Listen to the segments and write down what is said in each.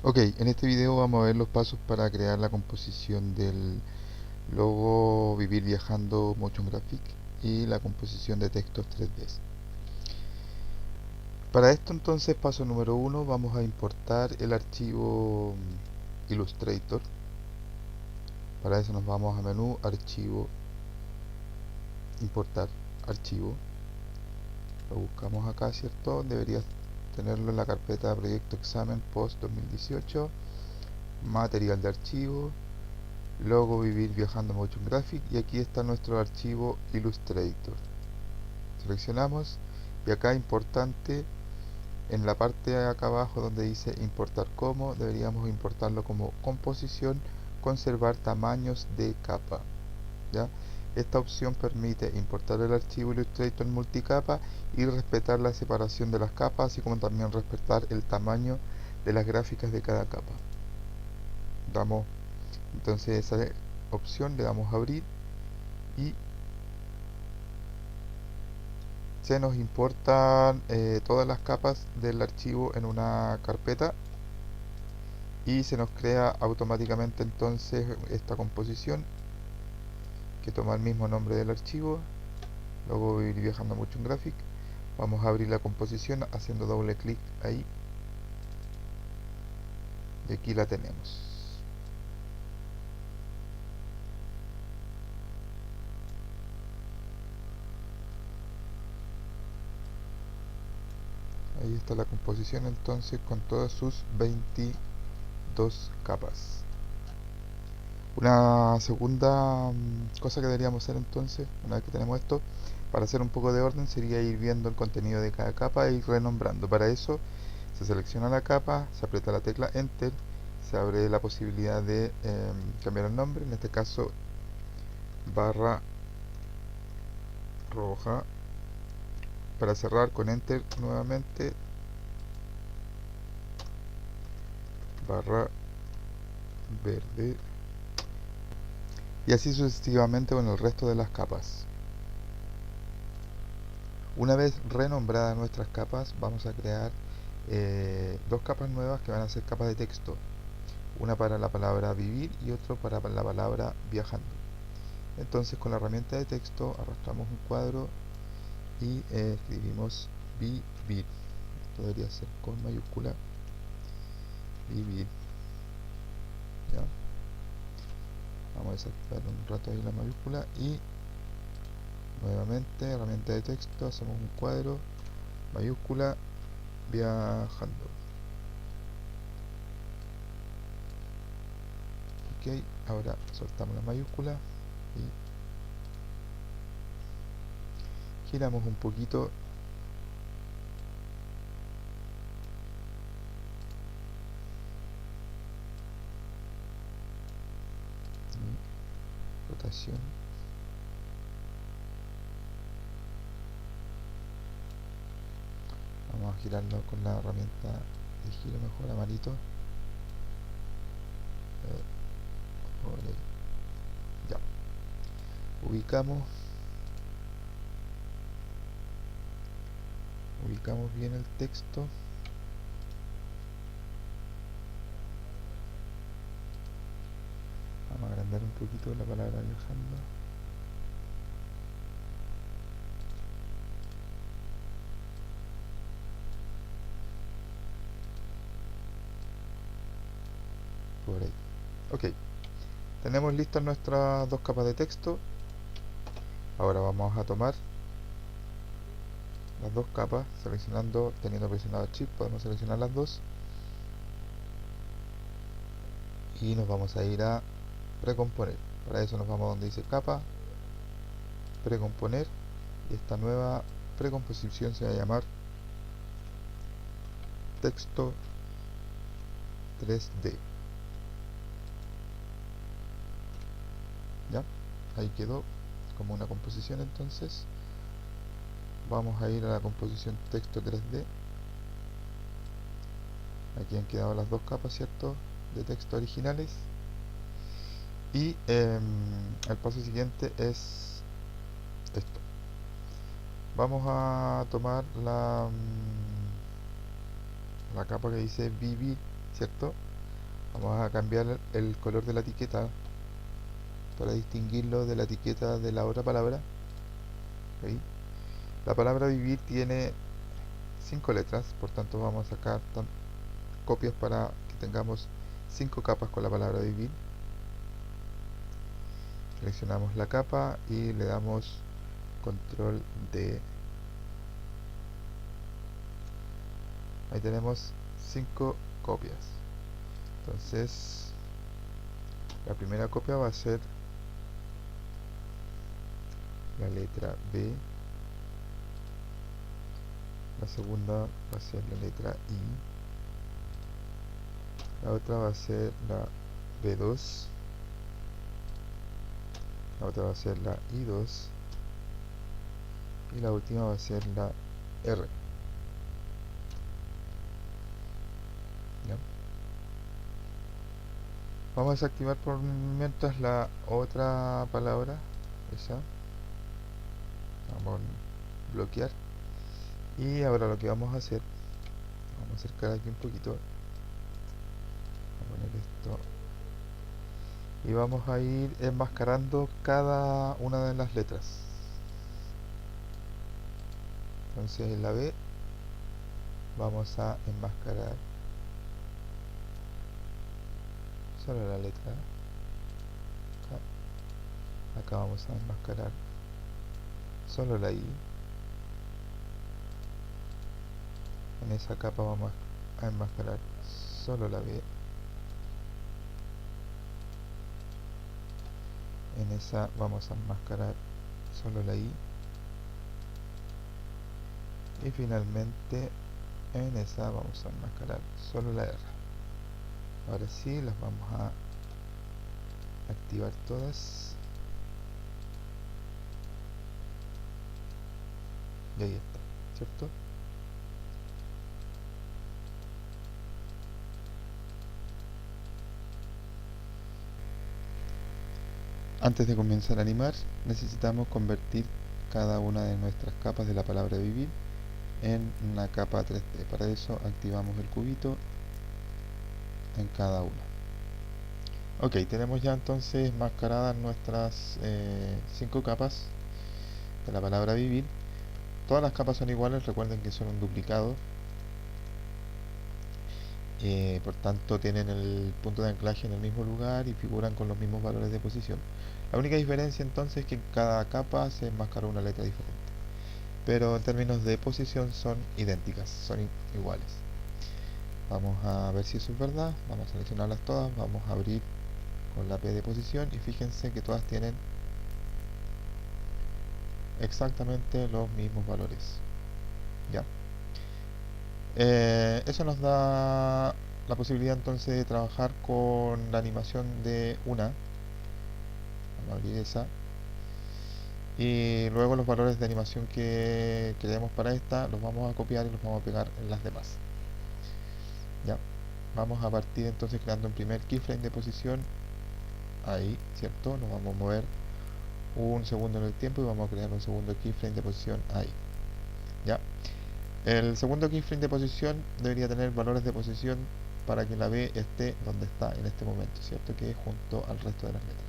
Ok, en este video vamos a ver los pasos para crear la composición del logo Vivir Viajando Motion Graphic y la composición de textos 3D. Para esto entonces, paso número uno, vamos a importar el archivo Illustrator. Para eso nos vamos a menú, archivo, importar archivo. Lo buscamos acá, ¿cierto? Deberías tenerlo en la carpeta Proyecto Examen Post 2018, material de archivo, logo Vivir Viajando Motion Graphic, y aquí está nuestro archivo Illustrator. Seleccionamos y acá importante, en la parte de acá abajo donde dice importar como, deberíamos importarlo como composición, conservar tamaños de capa, ¿ya? Esta opción permite importar el archivo Illustrator multicapa y respetar la separación de las capas, así como también respetar el tamaño de las gráficas de cada capa. Damos entonces esa opción, le damos a abrir y se nos importan todas las capas del archivo en una carpeta y se nos crea automáticamente entonces esta composición que toma el mismo nombre del archivo. Luego voy a ir viajando mucho en Graphic. Vamos a abrir la composición haciendo doble clic ahí y aquí la tenemos. Ahí está la composición entonces con todas sus 22 capas. Una segunda cosa que deberíamos hacer entonces, una vez que tenemos esto, para hacer un poco de orden, sería ir viendo el contenido de cada capa e ir renombrando. Para eso se selecciona la capa, se aprieta la tecla Enter, se abre la posibilidad de cambiar el nombre, en este caso barra roja. Para cerrar con Enter nuevamente, barra verde, y así sucesivamente con el resto de las capas. Una vez renombradas nuestras capas, vamos a crear dos capas nuevas que van a ser capas de texto. Una para la palabra vivir y otra para la palabra viajando. Entonces con la herramienta de texto arrastramos un cuadro y escribimos vivir. Esto debería ser con mayúscula, vivir. ¿Ya? Vamos a desactivar un rato ahí la mayúscula y nuevamente herramienta de texto, hacemos un cuadro, mayúscula, viajando. Ok, ahora soltamos la mayúscula y giramos un poquito y rotación. Vamos a girarlo con la herramienta de giro mejor a manito. Ya. Ubicamos bien el texto. Vamos a agrandar un poquito la palabra viajando. Por ahí. Ok. Tenemos listas nuestras dos capas de texto. Ahora vamos a tomar las dos capas, seleccionando, teniendo presionado Shift, podemos seleccionar las dos. Y nos vamos a ir a precomponer. Para eso nos vamos a donde dice capa, precomponer, y esta nueva precomposición se va a llamar texto 3D. ¿Ya? Ahí quedó como una composición. Entonces vamos a ir a la composición texto 3D. Aquí han quedado las dos capas, ¿cierto?, de texto originales. Y el paso siguiente es esto. Vamos a tomar la capa que dice vivir ¿cierto? Vamos a cambiar el color de la etiqueta para distinguirlo de la etiqueta de la otra palabra. ¿Veis? La palabra vivir tiene 5 letras, por tanto vamos a sacar copias para que tengamos 5 capas con la palabra vivir. Seleccionamos la capa y le damos control D. Ahí tenemos 5 copias. Entonces la primera copia va a ser la letra B, la segunda va a ser la letra I, la otra va a ser la B2, la otra va a ser la I2 y la última va a ser la R. ¿Ya? Vamos a desactivar por mientras la otra palabra, esa, vamos a bloquear. Y ahora lo que vamos a hacer, vamos a acercar aquí un poquito, a poner esto, y vamos a ir enmascarando cada una de las letras. Entonces en la B vamos a enmascarar solo la letra acá. Acá vamos a enmascarar solo la I. En esa capa vamos a enmascarar solo la B. En esa vamos a enmascarar solo la I. Y finalmente en esa vamos a enmascarar solo la R. Ahora sí, las vamos a activar todas. Y ahí está, ¿cierto? Antes de comenzar a animar, necesitamos convertir cada una de nuestras capas de la palabra vivir en una capa 3D. Para eso activamos el cubito en cada una. Ok, tenemos ya entonces mascaradas nuestras 5 capas de la palabra vivir. Todas las capas son iguales, recuerden que son un duplicado. Por tanto tienen el punto de anclaje en el mismo lugar y figuran con los mismos valores de posición. La única diferencia entonces es que en cada capa se enmascaró una letra diferente, pero en términos de posición son idénticas, son iguales. Vamos a ver si eso es verdad, vamos a seleccionarlas todas, vamos a abrir con la P de posición y fíjense que todas tienen exactamente los mismos valores. Ya. Eso nos da la posibilidad entonces de trabajar con la animación de una. Vamos a abrir esa. Y luego los valores de animación que queremos para esta los vamos a copiar y los vamos a pegar en las demás. Ya. Vamos a partir entonces creando un primer keyframe de posición. Ahí, ¿cierto? Nos vamos a mover un segundo en el tiempo y vamos a crear un segundo keyframe de posición ahí. Ya. El segundo keyframe de posición debería tener valores de posición para que la B esté donde está en este momento, ¿cierto? Que es junto al resto de las letras.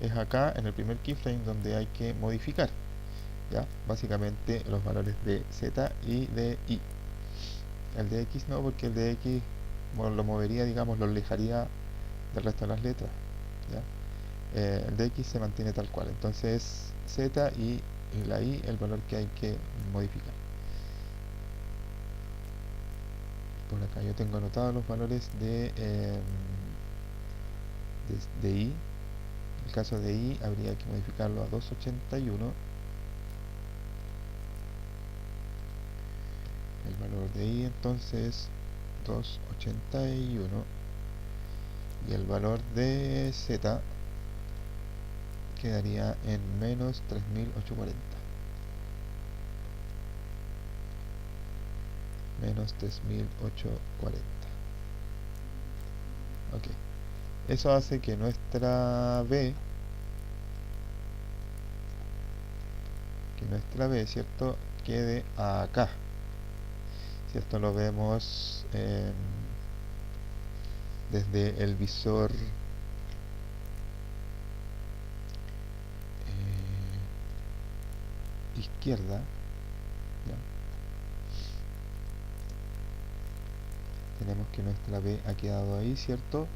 Es acá en el primer keyframe donde hay que modificar, ¿ya? Básicamente los valores de Z y de I. El de X no, porque el de X, bueno, lo movería, digamos, lo alejaría del resto de las letras, ¿ya? El de X se mantiene tal cual, entonces Z y la I el valor que hay que modificar. Por acá yo tengo anotados los valores de I. En el caso de I habría que modificarlo a 281. El valor de I entonces 281 y el valor de Z quedaría en menos 3840. Menos 3840. Ok. Eso hace que nuestra B, ¿cierto?, quede acá. Si esto lo vemos desde el visor izquierda, ¿ya? Tenemos que nuestra B ha quedado ahí, ¿cierto?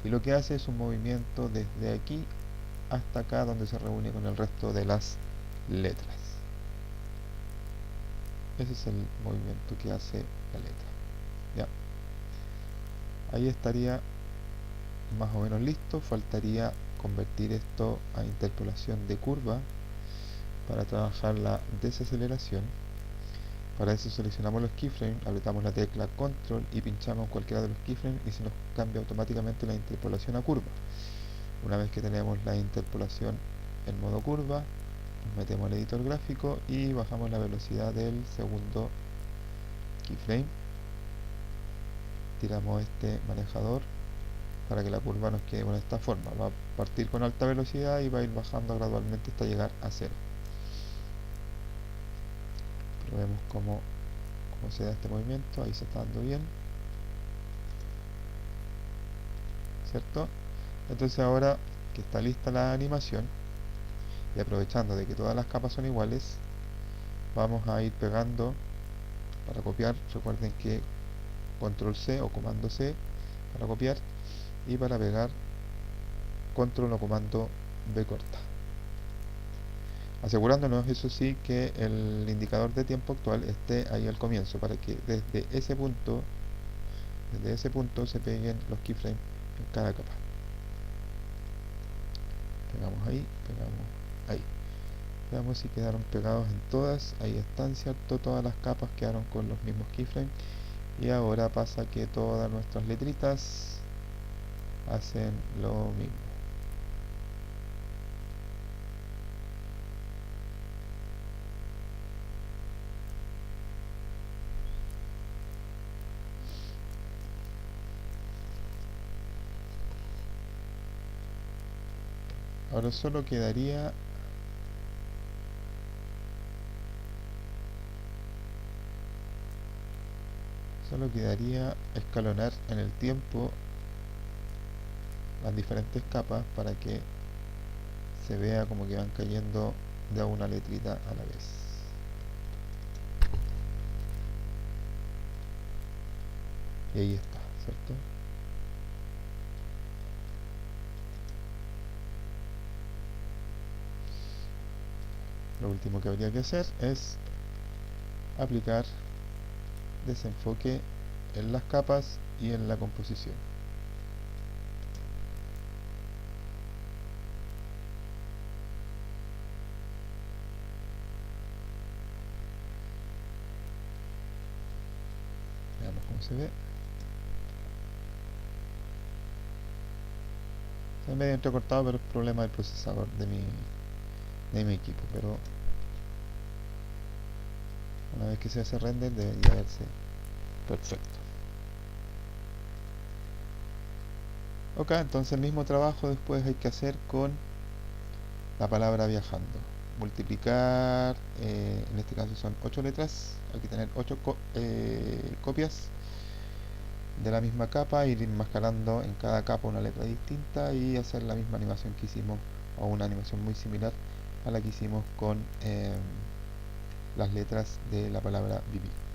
Y lo que hace es un movimiento desde aquí hasta acá, donde se reúne con el resto de las letras. Ese es el movimiento que hace la letra, ¿ya? Ahí estaría más o menos listo. Faltaría convertir esto a interpolación de curva para trabajar la desaceleración. Para eso seleccionamos los keyframes, apretamos la tecla control y pinchamos cualquiera de los keyframes y se nos cambia automáticamente la interpolación a curva. Una vez que tenemos la interpolación en modo curva, nos metemos al editor gráfico y bajamos la velocidad del segundo keyframe. Tiramos este manejador para que la curva nos quede con esta forma. Va a partir con alta velocidad y va a ir bajando gradualmente hasta llegar a 0. Pero vemos cómo se da este movimiento. Ahí se está dando bien, ¿cierto? Entonces ahora que está lista la animación y aprovechando de que todas las capas son iguales, vamos a ir pegando para copiar. Recuerden que control C o comando C para copiar, y para pegar control o comando B corta, asegurándonos eso sí que el indicador de tiempo actual esté ahí al comienzo, para que desde ese punto se peguen los keyframes en cada capa. Pegamos ahí, pegamos ahí. Veamos si quedaron pegados en todas. Ahí están, ¿cierto? Todas las capas quedaron con los mismos keyframes. Y ahora pasa que todas nuestras letritas hacen lo mismo. Ahora solo quedaría escalonar en el tiempo las diferentes capas para que se vea como que van cayendo de a una letrita a la vez. Y ahí está, ¿cierto? Lo último que habría que hacer es aplicar desenfoque en las capas y en la composición. Veamos cómo se ve. Se ve medio entrecortado, pero es problema del procesador de mi equipo. Pero una vez que se hace render debería verse perfecto. Ok, entonces el mismo trabajo después hay que hacer con la palabra viajando. Multiplicar, en este caso son 8 letras, hay que tener 8 copias de la misma capa, ir enmascarando en cada capa una letra distinta y hacer la misma animación que hicimos, o una animación muy similar a la que hicimos con las letras de la palabra vivir.